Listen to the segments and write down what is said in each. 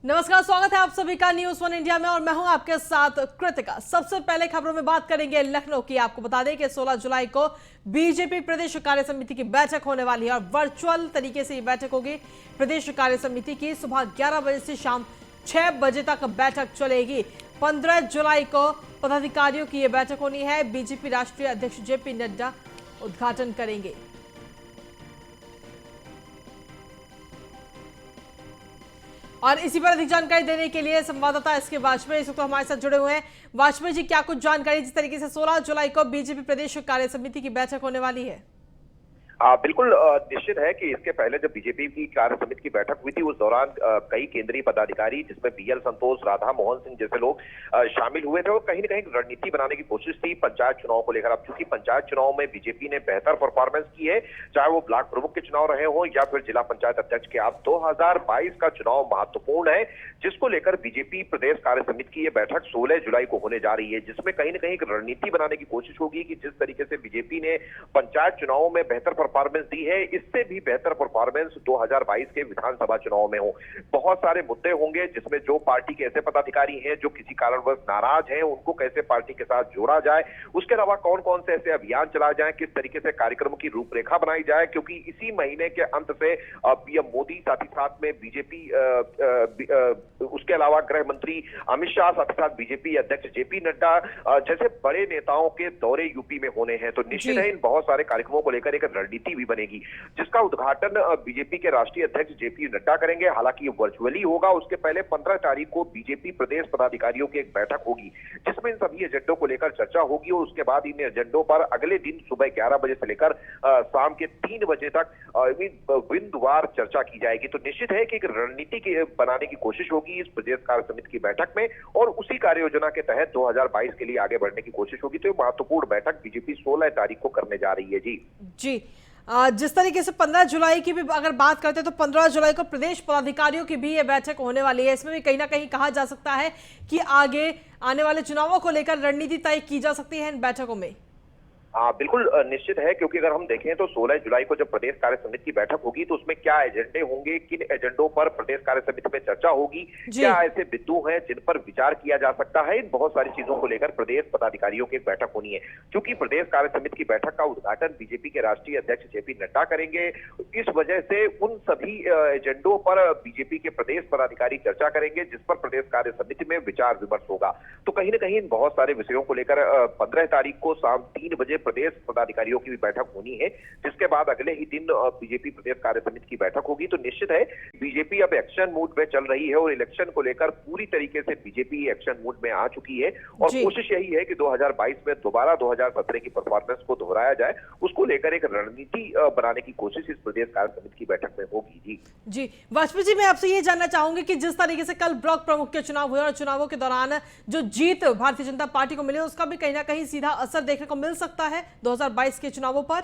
नमस्कार, स्वागत है आप सभी का न्यूज़ वन इंडिया में और मैं हूं आपके साथ कृतिका। सबसे पहले खबरों में बात करेंगे लखनऊ की। आपको बता दें कि 16 जुलाई को बीजेपी प्रदेश कार्य समिति की बैठक होने वाली है और वर्चुअल तरीके से ये बैठक होगी। प्रदेश कार्य समिति की सुबह 11 बजे से शाम 6 बजे तक बैठक चलेगी। 15 जुलाई को पदाधिकारियों की यह बैठक होनी है। बीजेपी राष्ट्रीय अध्यक्ष जेपी नड्डा उद्घाटन करेंगे। और इसी पर अधिक जानकारी देने के लिए संवाददाता एसके वाजपेयी इस वक्त हमारे साथ जुड़े हुए हैं। वाजपेयी जी, क्या कुछ जानकारी, जिस तरीके से 16 जुलाई को बीजेपी प्रदेश कार्य समिति की बैठक होने वाली है? बिल्कुल निश्चित है कि इसके पहले जब बीजेपी की कार्य समिति की बैठक हुई थी उस दौरान कई केंद्रीय पदाधिकारी जिसमें बीएल संतोष, राधा मोहन सिंह जैसे लोग शामिल हुए थे और कहीं न कहीं रणनीति बनाने की कोशिश थी पंचायत चुनाव को लेकर। अब चूंकि पंचायत चुनाव में बीजेपी ने बेहतर परफॉर्मेंस की है, चाहे वो ब्लॉक प्रमुख के चुनाव रहे हो या फिर जिला पंचायत अध्यक्ष के। अब 2022 का चुनाव महत्वपूर्ण है, जिसको लेकर बीजेपी प्रदेश कार्य समिति की यह बैठक 16 जुलाई को होने जा रही है, जिसमें कहीं न कहीं एक रणनीति बनाने की कोशिश होगी कि जिस तरीके से बीजेपी ने पंचायत चुनाव में बेहतर परफॉर्मेंस दी है, इससे भी बेहतर परफॉर्मेंस 2022 के विधानसभा चुनाव में हो। बहुत सारे मुद्दे होंगे जिसमें जो पार्टी के ऐसे पदाधिकारी हैं जो किसी कारणवश नाराज हैं, उनको कैसे पार्टी के साथ जोड़ा जाए, उसके अलावा कौन कौन से ऐसे अभियान चलाए जाए, किस तरीके से कार्यक्रमों की रूपरेखा बनाई जाए, क्योंकि इसी महीने के अंत से पीएम मोदी, साथ ही साथ में बीजेपी उसके अलावा गृह मंत्री अमित शाह, साथ ही साथ बीजेपी अध्यक्ष जेपी नड्डा जैसे बड़े नेताओं के दौरे यूपी में होने हैं। तो निश्चित है इन बहुत सारे कार्यक्रमों को लेकर एक रणनीति भी बनेगी, जिसका उद्घाटन बीजेपी के राष्ट्रीय अध्यक्ष जेपी नड्डा करेंगे। हालांकि ये वर्चुअली होगा। उसके पहले 15 तारीख को बीजेपी प्रदेश पदाधिकारियों की एक बैठक होगी, जिसमें इन सभी एजेंडों को लेकर चर्चा होगी और उसके बाद इन एजेंडों पर अगले दिन सुबह 11 बजे से लेकर शाम के 3 बजे तक बिंदुवार चर्चा की जाएगी। तो निश्चित है कि एक रणनीति बनाने की कोशिश होगी इस प्रदेश कार्य समिति की बैठक में और उसी कार्य योजना के तहत 2022 के लिए आगे बढ़ने की कोशिश होगी। तो महत्वपूर्ण बैठक बीजेपी 16 तारीख को करने जा रही है। जी जिस तरीके से 15 जुलाई की भी अगर बात करते हैं तो 15 जुलाई को प्रदेश पदाधिकारियों की भी ये बैठक होने वाली है। इसमें भी कहीं ना कहीं कहा जा सकता है कि आगे आने वाले चुनावों को लेकर रणनीति तय की जा सकती है इन बैठकों में। बिल्कुल निश्चित है, क्योंकि अगर हम देखें तो 16 जुलाई को जब प्रदेश कार्य समिति की बैठक होगी तो उसमें क्या एजेंडे होंगे, किन एजेंडों पर प्रदेश कार्य समिति में चर्चा होगी, क्या ऐसे बिंदु हैं जिन पर विचार किया जा सकता है, इन बहुत सारी चीजों को लेकर प्रदेश पदाधिकारियों की एक बैठक होनी है। क्योंकि प्रदेश कार्य समिति की बैठक का उद्घाटन बीजेपी के राष्ट्रीय अध्यक्ष जेपी नड्डा करेंगे, इस वजह से उन सभी एजेंडों पर बीजेपी के प्रदेश पदाधिकारी चर्चा करेंगे, जिस पर प्रदेश कार्य समिति में विचार विमर्श होगा। तो कहीं ना कहीं इन बहुत सारे विषयों को लेकर 15 तारीख को शाम 3 बजे प्रदेश पदाधिकारियों की भी बैठक होनी है, जिसके बाद अगले ही दिन बीजेपी प्रदेश कार्य समिति की बैठक होगी। तो निश्चित है बीजेपी अब एक्शन मूड में चल रही है और इलेक्शन को लेकर पूरी तरीके से बीजेपी एक्शन मूड में आ चुकी है और कोशिश यही है कि 2022 में दोबारा 2017 की परफॉर्मेंस को दोहराया जाए, उसको लेकर एक रणनीति बनाने की कोशिश इस प्रदेश कार्य समिति की बैठक में होगी। जी वाजपेयी जी, मैं आपसे ये जानना चाहूंगी कि जिस तरीके से कल ब्लॉक प्रमुख के चुनाव हुए और चुनावों के दौरान जो जीत भारतीय जनता पार्टी को मिली, उसका भी कहीं ना कहीं सीधा असर देखने को मिल सकता है 2022 के चुनावों पर?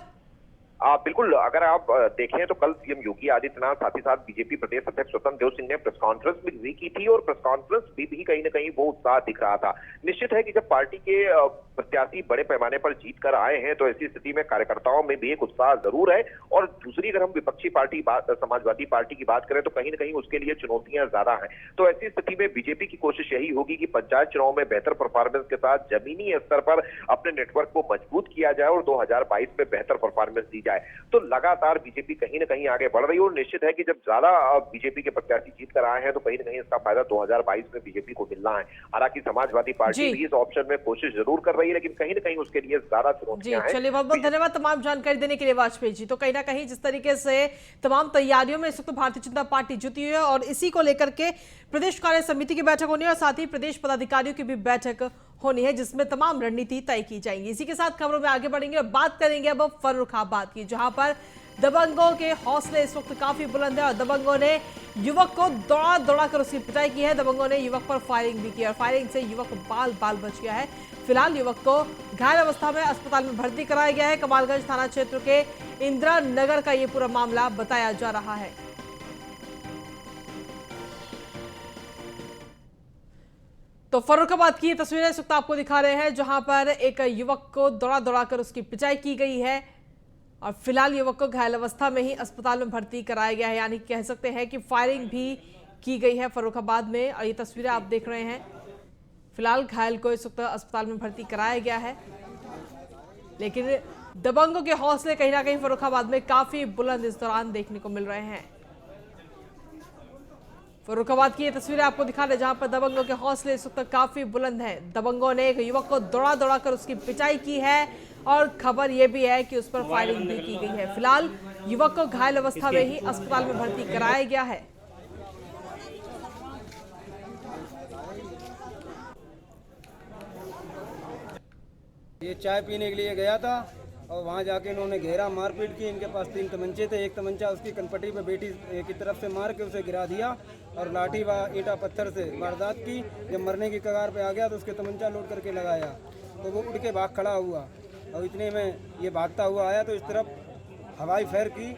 बिल्कुल, अगर आप देखें तो कल सीएम योगी आदित्यनाथ, साथ ही साथ बीजेपी प्रदेश अध्यक्ष स्वतंत्र देव सिंह ने प्रेस कॉन्फ्रेंस भी की थी और प्रेस कॉन्फ्रेंस भी कहीं ना कहीं वो उत्साह दिख रहा था। निश्चित है कि जब पार्टी के प्रत्याशी बड़े पैमाने पर जीत कर आए हैं तो ऐसी स्थिति में कार्यकर्ताओं में भी एक उत्साह जरूर है। और दूसरी अगर हम विपक्षी पार्टी समाजवादी पार्टी की बात करें तो कहीं ना कहीं उसके लिए चुनौतियां ज्यादा हैं। तो ऐसी स्थिति में बीजेपी की कोशिश यही होगी कि पंचायत चुनाव में बेहतर परफॉर्मेंस के साथ जमीनी स्तर पर अपने नेटवर्क को मजबूत किया जाए और 2022 में बेहतर परफॉर्मेंस दी जाए। तो लगातार बीजेपी कहीं ना कहीं आगे बढ़ रही है और निश्चित है कि जब ज्यादा बीजेपी के प्रत्याशी जीत कर आए हैं तो कहीं ना कहीं इसका फायदा 2022 में बीजेपी को मिलना है। हालांकि समाजवादी पार्टी भी इस ऑप्शन में कोशिश जरूर कर रही है, लेकिन कहीं ना कहीं उसके लिए ज्यादा चुनौतियां हैं। चलिए, बहुत बहुत धन्यवाद तमाम जानकारी देने के लिए वाजपेयी जी। तो कहीं ना कहीं जिस तरीके से तमाम तैयारियों में इस वक्त भारतीय जनता पार्टी जुटी हुई है और इसी को लेकर के प्रदेश कार्य समिति की बैठक होनी है और साथ ही प्रदेश पदाधिकारियों की भी बैठक होनी है, जिसमें तमाम रणनीति तय की जाएंगी। इसी के साथ खबरों में आगे बढ़ेंगे और बात करेंगे अब फर्रुखाबाद की, जहां पर दबंगों के हौसले इस वक्त काफी बुलंद है और दबंगों ने युवक को दौड़ा दौड़ा कर उसकी पिटाई की है। दबंगों ने युवक पर फायरिंग भी की और फायरिंग से युवक बाल बाल बच गया है। फिलहाल युवक को घायल अवस्था में अस्पताल में भर्ती कराया गया है। कमालगंज थाना क्षेत्र के इंदिरा नगर का ये पूरा मामला बताया जा रहा है। तो फर्रुखाबाद की तस्वीरें इस वक्त आपको दिखा रहे हैं, जहां पर एक युवक को दौड़ा दौड़ा कर उसकी पिटाई की गई है और फिलहाल युवक को घायल अवस्था में ही अस्पताल में भर्ती कराया गया है। यानी कह सकते हैं कि फायरिंग भी की गई है फर्रुखाबाद में और ये तस्वीरें आप देख रहे हैं। फिलहाल घायल को इस वक्त अस्पताल में भर्ती कराया गया है, लेकिन दबंगों के हौसले कहीं ना कहीं फर्रुखाबाद में काफी बुलंद इस दौरान देखने को मिल रहे हैं। फर्रुखाबाद की ये तस्वीरें आपको दिखा रहे जहां पर दबंगों के हौसले इस वक्त काफी बुलंद हैं। दबंगों ने एक युवक को दौड़ा कर उसकी पिटाई की है और खबर यह भी है कि उस पर फायरिंग भी की गई है। फिलहाल युवक को घायल अवस्था में ही अस्पताल में भर्ती कराया गया है। ये चाय पीने के लिए गया था और वहाँ जाके इन्होंने घेरा, मारपीट की। इनके पास 3 तमंचे थे। एक तमंचा उसकी कनपटी पे बेटी की तरफ से मार के उसे गिरा दिया और लाठी व ईंटा पत्थर से वारदात की। जब मरने की कगार पे आ गया तो उसके तमंचा लोड करके लगाया तो वो उड़ के भाग खड़ा हुआ और इतने में ये भागता हुआ आया तो इस तरफ हवाई फायर की।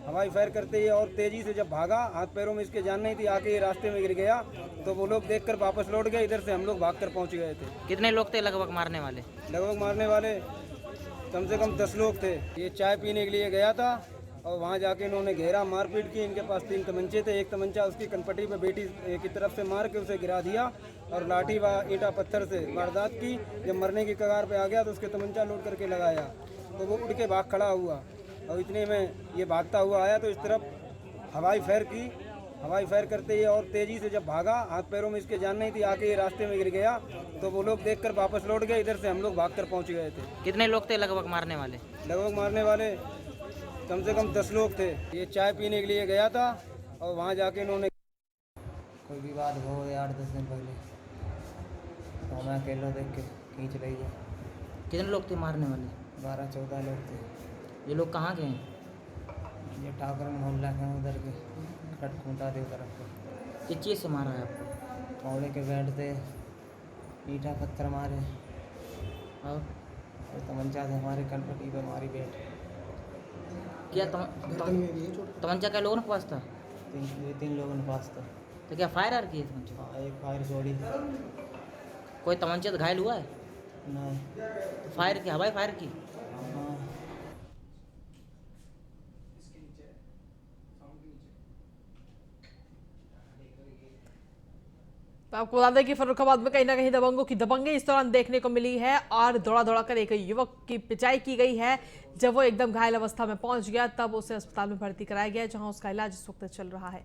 हवाई फायर करते ही और तेज़ी से जब भागा, हाथ पैरों में इसके जान नहीं थी, आके ये रास्ते में गिर गया तो वो लोग देखकर वापस लौट गए। इधर से हम लोग भागकर पहुंच गए थे। कितने लोग थे लगभग मारने वाले? लगभग मारने वाले कम से कम 10 लोग थे। ये चाय पीने के लिए गया था और वहाँ जाके इन्होंने घेरा, मारपीट की। इनके पास 3 तमंचे थे। एक तमंचा उसकी कनपटी पे बेटी की तरफ से मार के उसे गिरा दिया और लाठी व ईंटा पत्थर से वारदात की। जब मरने की कगार पे आ गया तो उसके तमंचा लोड करके लगाया तो वो उड़ के भाग खड़ा हुआ और इतने में ये भागता हुआ आया तो इस तरफ हवाई फायर की। हवाई फायर करते ही और तेज़ी से जब भागा, हाथ पैरों में इसके जान नहीं थी, आके ये रास्ते में गिर गया तो वो लोग देखकर वापस लौट गए। इधर से हम लोग भागकर पहुंच गए थे। कितने लोग थे लगभग मारने वाले? लगभग मारने वाले कम से कम 10 लोग थे। ये चाय पीने के लिए गया था और वहाँ जाके इन्होंने कोई विवाद हो गया 8-10 दिन पहले तो मैं अकेला देख के खींच रही है। कितने लोग थे मारने वाले? 12-14 लोग थे। ये लोग कहाँ के हैं? ये ठाकुर मोहल्ला के उधर के कटखूंटा दे तरफ के। किस चीज़ से मारा है आपको? कौड़े के बैठ थे, ईंटा पत्थर मारे और तमंचा से हमारे कनपटी पे मारी बैठ। क्या तमंचा क्या लोगों के पास था? 3 लोगों के पास था। तो क्या फायर आर किए तमंचा? हाँ, एक फायर छोड़ी। कोई तमंचे से घायल हुआ है? नहीं। तो फायर की, हवाई फायर की? हाँ। तो आपको बता दें कि फर्रुखाबाद में कहीं ना कहीं दबंगों की दबंगी इस दौरान देखने को मिली है और दौड़ा कर एक युवक की पिटाई की गई है। जब वो एकदम घायल अवस्था में पहुंच गया तब उसे अस्पताल में भर्ती कराया गया, जहां उसका इलाज इस वक्त चल रहा है।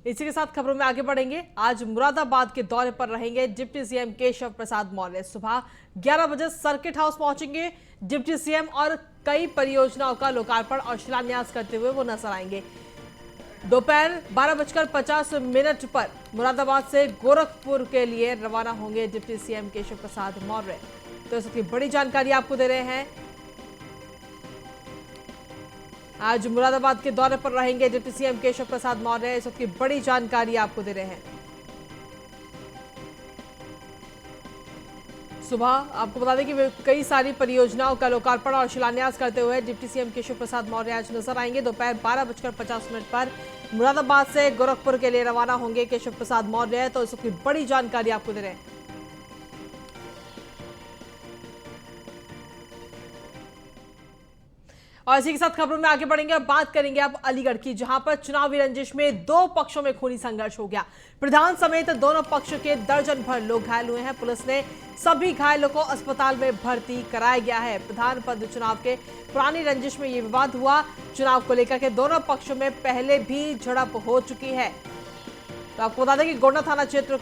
इसी के साथ खबरों में आगे बढ़ेंगे। आज मुरादाबाद के दौरे पर रहेंगे डिप्टी सीएम केशव प्रसाद मौर्य। सुबह 11 बजे सर्किट हाउस पहुंचेंगे डिप्टी सीएम और कई परियोजनाओं का लोकार्पण और शिलान्यास करते हुए वो नजर आएंगे। दोपहर 12:50 पर मुरादाबाद से गोरखपुर के लिए रवाना होंगे डिप्टी सीएम केशव प्रसाद मौर्य। तो इसकी बड़ी जानकारी आपको दे रहे हैं। आज मुरादाबाद के दौरे पर रहेंगे डिप्टी सीएम केशव प्रसाद मौर्य। इस वक्त की बड़ी जानकारी आपको दे रहे हैं। सुबह आपको बता दें कि वे कई सारी परियोजनाओं का लोकार्पण और शिलान्यास करते हुए डिप्टी सीएम केशव प्रसाद मौर्य आज नजर आएंगे। दोपहर 12:50 पर मुरादाबाद से गोरखपुर के लिए रवाना होंगे केशव प्रसाद मौर्य। तो इसकी बड़ी जानकारी आपको दे रहे हैं। और इसी के साथ खबरों में आगे बढ़ेंगे और बात करेंगे अब अलीगढ़ की, जहां पर चुनावी रंजिश में 2 पक्षों में खूनी संघर्ष हो गया। प्रधान समेत दोनों पक्ष के दर्जन भर लोग घायल हुए हैं। पुलिस ने सभी घायलों को अस्पताल में भर्ती कराया गया है। प्रधान पद चुनाव के पुरानी रंजिश में यह विवाद हुआ। चुनाव को लेकर के दोनों पक्षों में पहले भी झड़प हो चुकी है। तो आपको बता दें कि गोंडा थाना क्षेत्र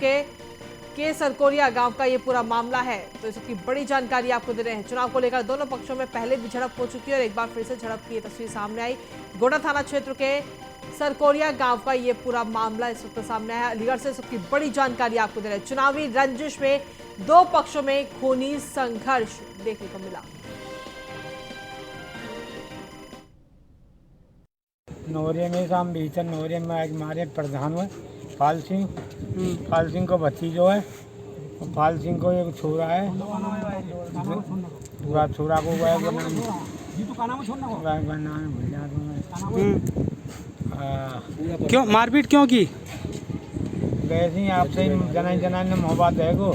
के सरकोरिया गांव का ये पूरा मामला है। तो इसकी बड़ी जानकारी आपको दे रहे हैं। चुनाव को लेकर दोनों पक्षों में पहले भी झड़प हो चुकी है और एक बार फिर से झड़प की तस्वीर सामने आई। गोंडा थाना क्षेत्र के सरकोरिया गांव का ये पूरा मामला इस वक्त सामने आया। अलीगढ़ से इसकी बड़ी जानकारी आपको दे रहे हैं। चुनावी रंजिश में 2 पक्षों में खूनी संघर्ष देखने को मिला। नौरे में काम भीतर नौरे में आज हमारे प्रधान हुए पाल सिंह को भतीजो है। पाल सिंह को एक छोरा है, पूरा छोरा को क्यों मारपीट क्यों की? वैसे ही आपसे जनान मोहब्बत है को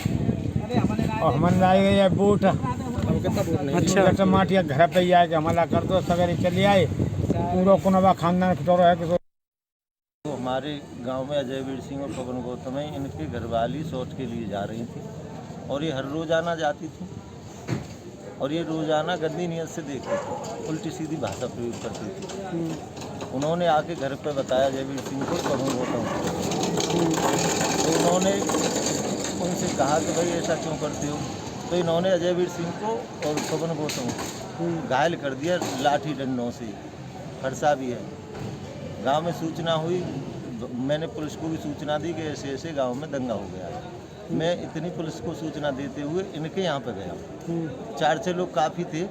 और हमन लाए गए बूट। अच्छा टमाटिया घर पे ही आए कि हमला कर दो, सवेरे चले आए। पूरा कुनबा खानदान है हमारे गांव में अजयवीर सिंह और पवन गौतम है, इनके घरवाली शौच के लिए जा रही थी और ये हर रोज़ाना जाती थी और ये रोज़ाना गंदी नीयत से देखती थी, उल्टी सीधी भाषा प्रयोग करती थी। उन्होंने आके घर पे बताया अजयवीर सिंह को, पवन गौतम को, तो उन्होंने उनसे कहा कि भाई ऐसा क्यों करते हो, तो इन्होंने अजयवीर सिंह को और पवन गौतम को घायल कर दिया लाठी डंडों से, फरसा भी है। गांव में सूचना हुई, मैंने पुलिस को भी सूचना दी कि ऐसे ऐसे गांव में दंगा हो गया है। मैं इतनी पुलिस को सूचना देते हुए इनके यहाँ पे गया। 4-6 लोग काफ़ी थे,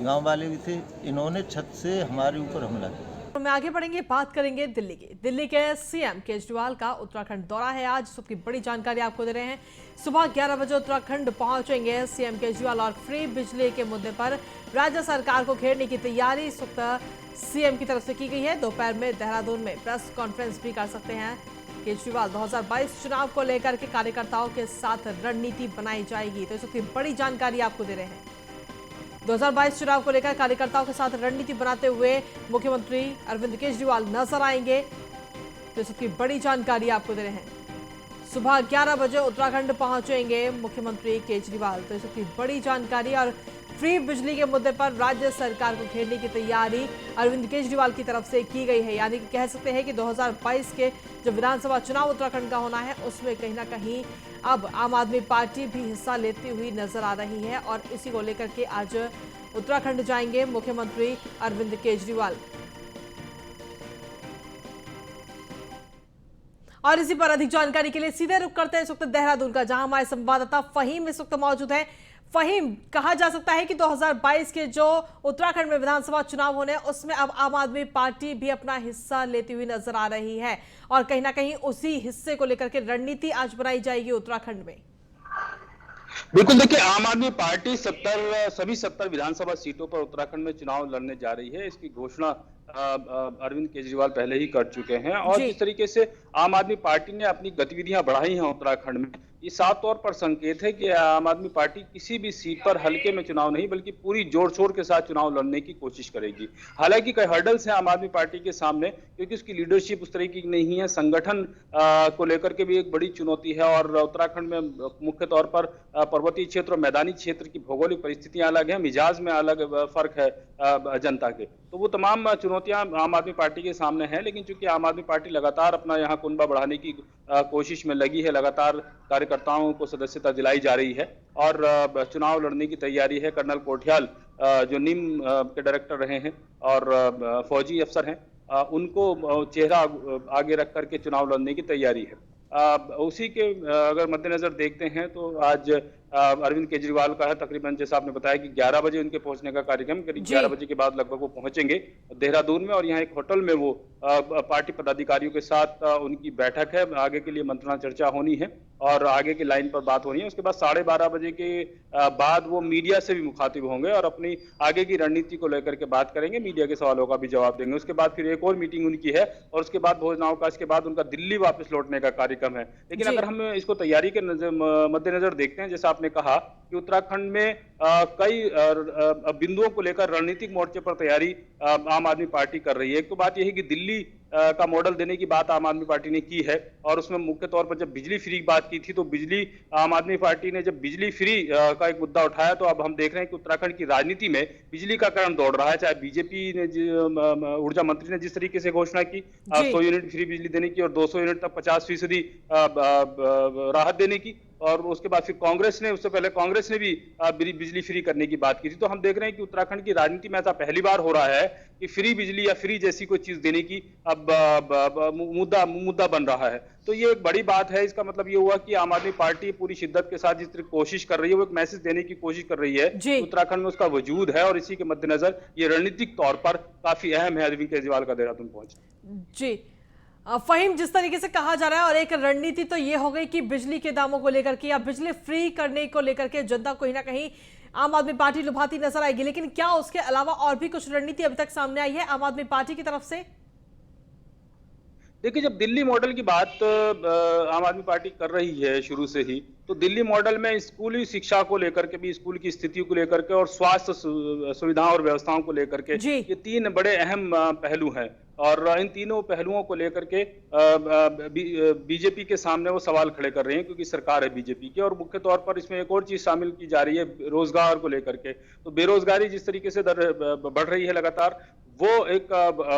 गांव वाले भी थे। इन्होंने छत से हमारे ऊपर हमला किया। में आगे बढ़ेंगे, बात करेंगे दिल्ली की। दिल्ली के सीएम केजरीवाल का उत्तराखंड दौरा है आज, सबकी बड़ी जानकारी आपको दे रहे हैं। सुबह 11 बजे उत्तराखंड पहुंचेंगे सीएम केजरीवाल और फ्री बिजली के मुद्दे पर राज्य सरकार को घेरने की तैयारी इस वक्त सीएम की तरफ से की गई है। दोपहर में देहरादून में प्रेस कॉन्फ्रेंस भी कर सकते हैं केजरीवाल। 2022 चुनाव को लेकर के कार्यकर्ताओं के साथ रणनीति बनाई जाएगी, तो इस वक्त बड़ी जानकारी आपको दे रहे हैं। 2022 चुनाव को लेकर कार्यकर्ताओं के साथ रणनीति बनाते हुए मुख्यमंत्री अरविंद केजरीवाल नजर आएंगे, तो इसकी बड़ी जानकारी आपको दे रहे हैं। सुबह 11 बजे उत्तराखंड पहुंचेंगे मुख्यमंत्री केजरीवाल, तो इसकी बड़ी जानकारी। और फ्री बिजली के मुद्दे पर राज्य सरकार को घेरने की तैयारी अरविंद केजरीवाल की तरफ से की गई है, यानी कि कह सकते हैं कि 2022 के जो विधानसभा चुनाव उत्तराखंड का होना है उसमें कहीं ना कहीं अब आम आदमी पार्टी भी हिस्सा लेती हुई नजर आ रही है और इसी को लेकर के आज उत्तराखंड जाएंगे मुख्यमंत्री अरविंद केजरीवाल। और इसी पर अधिक जानकारी के लिए सीधे रुख करते हैं इस वक्त देहरादून का, जहां हमारे संवाददाता फहीम इस वक्त मौजूद है। फहीम, कहा जा सकता है कि 2022 के जो उत्तराखंड में विधानसभा चुनाव होने हैं उसमें अब आम आदमी पार्टी भी अपना हिस्सा लेती हुई नजर आ रही है और कहीं ना कहीं उसी हिस्से को लेकर के रणनीति आज बनाई जाएगी उत्तराखंड में। बिल्कुल, देखिए आम आदमी पार्टी सभी 70 विधानसभा सीटों पर उत्तराखंड में चुनाव लड़ने जा रही है। इसकी घोषणा अरविंद केजरीवाल पहले ही कर चुके हैं और जिस तरीके से आम आदमी पार्टी ने अपनी गतिविधियां बढ़ाई हैं उत्तराखंड में, ये साफ तौर पर संकेत है कि आम आदमी पार्टी किसी भी सीट पर हल्के में चुनाव नहीं बल्कि पूरी जोर शोर के साथ चुनाव लड़ने की कोशिश करेगी। हालांकि कई हर्डल्स हैं आम आदमी पार्टी के सामने, क्योंकि उसकी लीडरशिप उस तरीके की नहीं है, संगठन को लेकर के भी एक बड़ी चुनौती है और उत्तराखंड में मुख्य तौर पर पर्वतीय क्षेत्र और मैदानी क्षेत्र की भौगोलिक परिस्थितियां अलग है, मिजाज में अलग फर्क है जनता के, तो वो तमाम चुनौतियां आम आदमी पार्टी के सामने हैं। लेकिन चूंकि आम आदमी पार्टी लगातार अपना यहाँ कुनबा बढ़ाने की कोशिश में लगी है, लगातार कार्यकर्ताओं को सदस्यता दिलाई जा रही है और चुनाव लड़ने की तैयारी है। कर्नल कोठियाल जो निम के डायरेक्टर रहे हैं और फौजी अफसर हैं, उनको चेहरा आगे रख करके चुनाव लड़ने की तैयारी है। उसी के अगर मद्देनजर देखते हैं तो आज अरविंद केजरीवाल का है तकरीबन, जैसा आपने बताया कि 11 बजे उनके पहुंचने का कार्यक्रम, करीब 11 बजे के बाद लगभग वो पहुंचेंगे देहरादून में और यहाँ एक होटल में वो पार्टी पदाधिकारियों के साथ उनकी बैठक है। आगे के लिए मंत्रणा चर्चा होनी है और आगे की लाइन पर बात होनी है। उसके बाद 12:30 बजे के बाद वो मीडिया से भी मुखातिब होंगे और अपनी आगे की रणनीति को लेकर के बात करेंगे, मीडिया के सवालों का भी जवाब देंगे। उसके बाद फिर एक और मीटिंग उनकी है और उसके बाद भोजनावकाश के बाद उनका दिल्ली वापस लौटने का कार्यक्रम है। लेकिन अगर हम इसको तैयारी के मद्देनजर देखते हैं, जैसा आपने कहा कि उत्तराखंड में कई बिंदुओं को लेकर रणनीतिक मोर्चे पर तैयारी आम आदमी पार्टी कर रही है। एक तो बात यह है कि दिल्ली का मॉडल देने की बात आम आदमी पार्टी ने की है और उसमें मुख्य तौर पर जब बिजली फ्री की बात की थी तो बिजली आम आदमी पार्टी ने जब बिजली फ्री का एक मुद्दा उठाया तो अब हम देख रहे हैं कि उत्तराखंड की राजनीति में बिजली का करण दौड़ रहा है। चाहे बीजेपी ने ऊर्जा मंत्री ने जिस तरीके से घोषणा की 100 यूनिट फ्री बिजली देने की और 200 यूनिट तक 50% राहत देने की, और उसके बाद फिर कांग्रेस ने, उससे पहले कांग्रेस ने भी बिजली फ्री करने की बात की थी। तो हम देख रहे हैं कि उत्तराखंड की राजनीति में ऐसा पहली बार हो रहा है कि फ्री बिजली या फ्री जैसी कोई चीज देने की अब मुद्दा बन रहा है। तो ये एक बड़ी बात है। इसका मतलब ये हुआ कि आम आदमी पार्टी पूरी शिद्दत के साथ जिस तरह कोशिश कर रही है, वो एक मैसेज देने की कोशिश कर रही है। उत्तराखंड में उसका वजूद है और इसी के मद्देनजर ये रणनीतिक तौर पर काफी अहम है अरविंद केजरीवाल का देहरादून पहुंच। जी फहीम, जिस तरीके से कहा जा रहा है और एक रणनीति तो ये हो गई कि बिजली के दामों को लेकर के या बिजली फ्री करने को लेकर के जनता को कहीं ना कहीं आम आदमी पार्टी लुभाती नजर आएगी, लेकिन क्या उसके अलावा और भी कुछ रणनीति अभी तक सामने आई है आम आदमी पार्टी की तरफ से? देखिए, जब दिल्ली मॉडल की बात आम आदमी पार्टी कर रही है शुरू से ही, तो दिल्ली मॉडल में स्कूली शिक्षा को लेकर के भी, स्कूल की स्थिति को लेकर के और स्वास्थ्य सुविधाओं और व्यवस्थाओं को लेकर के ये 3 बड़े अहम पहलू हैं। और इन तीनों पहलुओं को लेकर के बीजेपी के सामने वो सवाल खड़े कर रहे हैं, क्योंकि सरकार है बीजेपी की। और मुख्य तौर पर इसमें एक और चीज शामिल की जा रही है रोजगार को लेकर के। तो बेरोजगारी जिस तरीके से बढ़ रही है लगातार, वो एक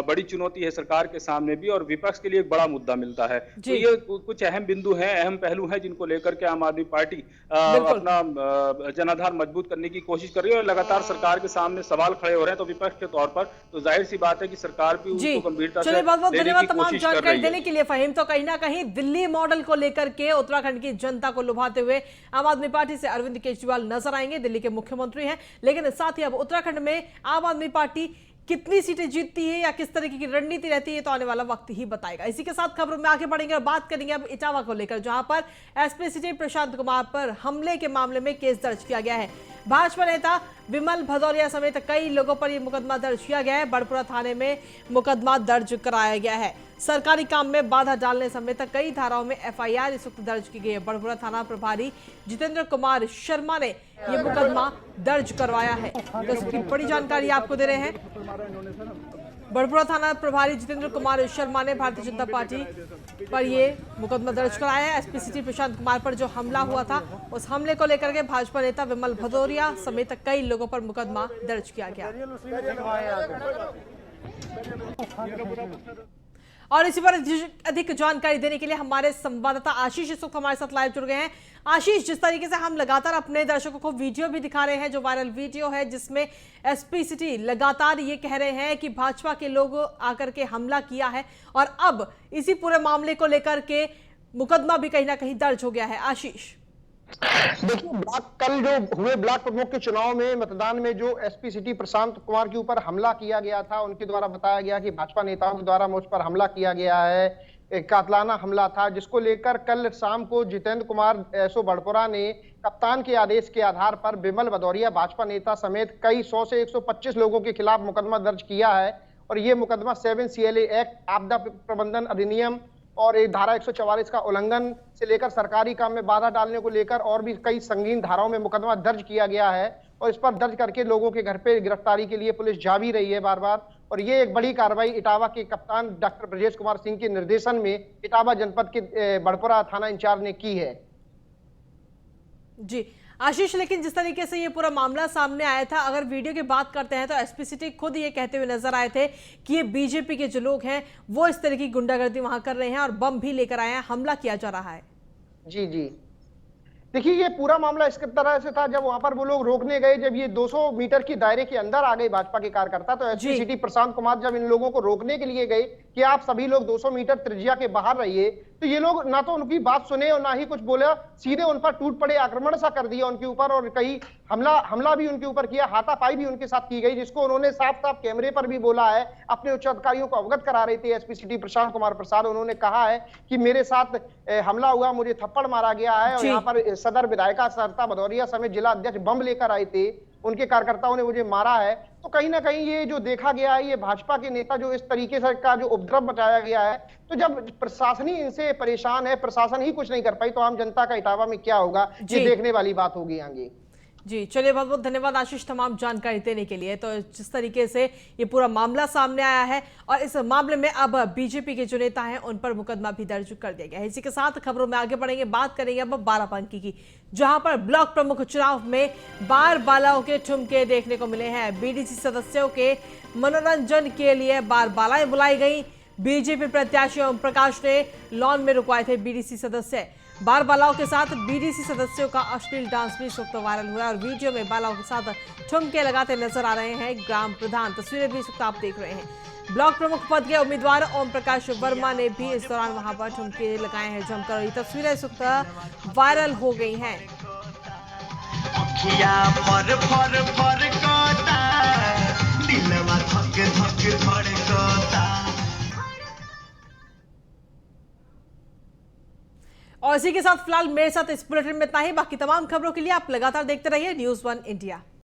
बड़ी चुनौती है सरकार के सामने भी, और विपक्ष के लिए एक बड़ा मुद्दा मिलता है। तो ये कुछ अहम बिंदु हैं, अहम पहलू हैं जिनको लेकर के आम आदमी पार्टी अपना जनाधार मजबूत करने की कोशिश कर रही है। और लगातार सरकार के सामने सवाल खड़े हो रहे हैं तो विपक्ष के तौर पर तो जाहिर सी बात है कि सरकार भी उसको गंभीरता से बहुत लेने धन्यवाद की तमाम कोशिश कर जानकारी रही है। देने के लिए फहीम। तो कहीं ना कहीं दिल्ली मॉडल को लेकर के उत्तराखंड की जनता को लुभाते हुए आम आदमी पार्टी से अरविंद केजरीवाल नजर आएंगे। दिल्ली के मुख्यमंत्री हैं, लेकिन साथ ही अब उत्तराखंड में आम आदमी पार्टी कितनी सीटें जीतती है या किस तरीके की रणनीति रहती है तो आने वाला वक्त ही बताएगा। इसी के साथ खबरों में आगे बढ़ेंगे और बात करेंगे अब इटावा को लेकर, जहां पर एसपी सिटी प्रशांत कुमार पर हमले के मामले में केस दर्ज किया गया है। भाजपा नेता विमल भदौरिया समेत कई लोगों पर यह मुकदमा दर्ज किया गया है। बड़पुरा थाने में मुकदमा दर्ज कराया गया है। सरकारी काम में बाधा डालने समेत कई धाराओं में एफआईआर इस वक्त दर्ज की गई है। बड़पुरा थाना प्रभारी जितेंद्र कुमार शर्मा ने यह मुकदमा दर्ज करवाया है। तो इसकी बड़ी जानकारी आपको दे रहे हैं। बड़पुरा थाना प्रभारी जितेंद्र कुमार शर्मा ने भारतीय जनता पार्टी पर ये मुकदमा दर्ज कराया है। एसपी सिटी प्रशांत कुमार पर जो हमला हुआ था, उस हमले को लेकर के भाजपा नेता विमल भदौरिया समेत कई लोगों पर मुकदमा दर्ज किया गया। और इसी पर अधिक जानकारी देने के लिए हमारे संवाददाता आशीष इस वक्त हमारे साथ लाइव जुड़ गए हैं। आशीष, जिस तरीके से हम लगातार अपने दर्शकों को वीडियो भी दिखा रहे हैं, जो वायरल वीडियो है जिसमें एसपी सिटी लगातार ये कह रहे हैं कि भाजपा के लोग आकर के हमला किया है, और अब इसी पूरे मामले को लेकर के मुकदमा भी कहीं ना कहीं दर्ज हो गया है। आशीष, देखिए, कल जो हुए ब्लॉक प्रमुख के चुनाव में मतदान में जो एसपी सिटी प्रशांत कुमार के ऊपर हमला किया गया था, उनके द्वारा बताया गया कि भाजपा नेताओं के द्वारा मुझ पर हमला किया गया है, एक कातलाना हमला था, जिसको लेकर कल शाम को जितेंद्र कुमार एसओ बड़पुरा ने कप्तान के आदेश के आधार पर विमल भदौरिया भाजपा नेता समेत कई 100 से 125 लोगों के खिलाफ मुकदमा दर्ज किया है। और ये मुकदमा 7 CLA एक्ट, आपदा प्रबंधन अधिनियम और एक धारा 144 का उल्लंघन से लेकर सरकारी काम में बाधा डालने को लेकर और भी कई संगीन धाराओं में मुकदमा दर्ज किया गया है। और इस पर दर्ज करके लोगों के घर पे गिरफ्तारी के लिए पुलिस जा भी रही है बार बार। और ये एक बड़ी कार्रवाई इटावा के कप्तान डॉक्टर ब्रजेश कुमार सिंह के निर्देशन में इटावा जनपद के बड़पुरा थाना इंचार्ज ने की है। जी आशीष, लेकिन जिस तरीके से ये पूरा मामला सामने आया था, अगर वीडियो की बात करते हैं तो एसपी सिटी खुद ये कहते हुए नजर आए थे कि ये बीजेपी के जो लोग हैं वो इस तरह की गुंडागर्दी वहां कर रहे हैं और बम भी लेकर आए हैं, हमला किया जा रहा है। जी जी, देखिए, ये पूरा मामला इस तरह से था, जब वहां पर वो लोग रोकने गए, जब ये 200 मीटर की दायरे के अंदर आ गए भाजपा के कार्यकर्ता, तो एसपी सिटी प्रशांत कुमार जब इन लोगों को रोकने के लिए गए कि आप सभी लोग 200 मीटर त्रिज्या के बाहर रहिए, तो ये लोग ना तो उनकी बात सुने और ना ही कुछ बोला, सीधे उन पर टूट पड़े, आक्रमण सा कर दिया उनके ऊपर। और कई हमला भी उनके ऊपर किया, हाथापाई भी उनके साथ की गई, जिसको उन्होंने साफ साफ कैमरे पर भी बोला है, अपने उच्च अधिकारियों को अवगत करा रहे थे एसपी सिटी प्रशांत कुमार प्रसाद। उन्होंने कहा है कि मेरे साथ हमला हुआ, मुझे थप्पड़ मारा गया है, और यहाँ पर सदर विधायिका सरिता भदौरिया समेत जिला अध्यक्ष बम लेकर आए थे, उनके कार्यकर्ताओं ने मुझे मारा है। तो कहीं ना कहीं ये जो देखा गया है, ये भाजपा के नेता जो इस तरीके से का जो उपद्रव मचाया गया है, तो जब प्रशासन ही इनसे परेशान है, प्रशासन ही कुछ नहीं कर पाई, तो आम जनता का इटावा में क्या होगा, ये देखने वाली बात होगी आगे। जी चलिए, बहुत बहुत धन्यवाद आशीष तमाम जानकारी देने के लिए। तो जिस तरीके से ये पूरा मामला सामने आया है और इस मामले में अब बीजेपी के जो नेता हैं उन पर मुकदमा भी दर्ज कर दिया गया है। इसी के साथ खबरों में आगे बढ़ेंगे, बात करेंगे अब बाराबंकी की, जहां पर ब्लॉक प्रमुख चुनाव में बार बालाओं के ठुमके देखने को मिले हैं। बीडीसी सदस्यों के मनोरंजन के लिए बार बालाएं बुलाई गई। बीजेपी प्रत्याशी ओम प्रकाश ने लॉन में रुकवाए थे बीडीसी सदस्य। बार बालाओं के साथ बीडीसी सदस्यों का अश्लील डांस भी इस वक्त वायरल हुआ है और वीडियो में बालाओं के साथ ठुमके लगाते नजर आ रहे हैं ग्राम प्रधान। तस्वीरें भी इस वक्त आप देख रहे हैं। ब्लॉक प्रमुख पद के उम्मीदवार ओम प्रकाश वर्मा ने भी इस दौरान वहां पर ठुमके लगाए हैं जमकर। ये तस्वीरें इस वक्त वायरल हो गई हैं। और इसी के साथ फिलहाल मेरे साथ इस बुलेटिन में इतना ही। बाकी तमाम खबरों के लिए आप लगातार देखते रहिए न्यूज़ 1 इंडिया।